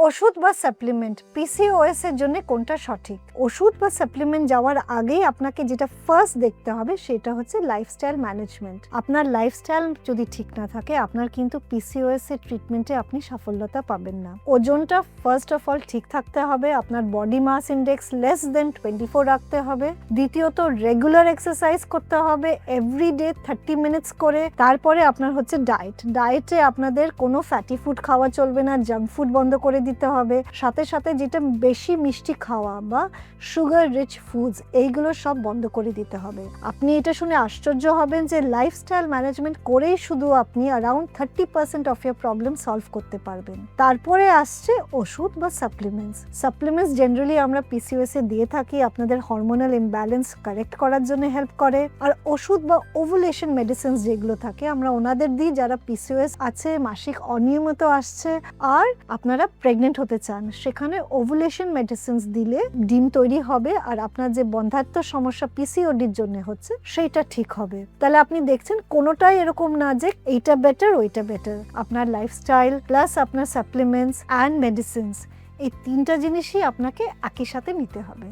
ওষুধ বা supplement PCOS এর জন্য কোনটা সঠিক? ওষুধ বা সাপ্লিমেন্ট যাওয়ার আগেই আপনাকে যেটা ফার্স্ট দেখতে হবে সেটা হচ্ছে লাইফস্টাইল ম্যানেজমেন্ট। আপনার লাইফস্টাইল যদি ঠিক না থাকে আপনার কিন্তু পিসিওএস এর ট্রিটমেন্টে আপনি সাফল্যতা পাবেন না। ওজনটা ফার্স্ট অফ অল ঠিক থাকতে হবে, আপনার body mass index less than 24 রাখতে হবে। দ্বিতীয়ত রেগুলার এক্সারসাইজ করতে হবে এভরিডে 30 মিনিটস করে। তারপরে আপনার হচ্ছে ডায়েটে আপনাদের কোনো ফ্যাটি ফুড খাওয়া চলবে না, জাঙ্ক ফুড বন্ধ করে দিতে হবে। সাথে সাথে যেটা বেশি মিষ্টি খাওয়া বা সুগার রিচ ফুডস এইগুলো সব বন্ধ করে দিতে হবে। আপনি এটা শুনে আশ্চর্য হবেন যে লাইফস্টাইল ম্যানেজমেন্ট করেই শুধু আপনি around 30% of year problem solve করতে পারবেন। তারপরে আসছে ওষুধ বা সাপ্লিমেন্টস জেনারেলি আমরা পিসিওএস এ দিয়ে থাকি, আপনাদের হরমোনাল ইমব্যালেন্স কারেক্ট করার জন্য হেল্প করে। আর ওষুধ বা ওভুলেশন মেডিসিনস যেগুলো থাকে আমরা ওনাদের দিই যারা পিসিওএস আছে, মাসিক অনিয়মিত আসছে আর আপনারা প্রেগনেন্ট হতে চান। সেখানে ওভুলেশন মেডিসিনস দিলে ডিম তৈরি হবে আর আপনার যে বন্ধ্যাত্ব সমস্যা পিসিওডির জন্য হচ্ছে সেইটা ঠিক হবে। তাহলে আপনি দেখছেন কোনোটাই এরকম না যে এইটা বেটার ওইটা বেটার। আপনার লাইফস্টাইল প্লাস আপনার সাপ্লিমেন্টস অ্যান্ড মেডিসিনস এই তিনটা জিনিসই আপনাকে একই সাথে নিতে হবে।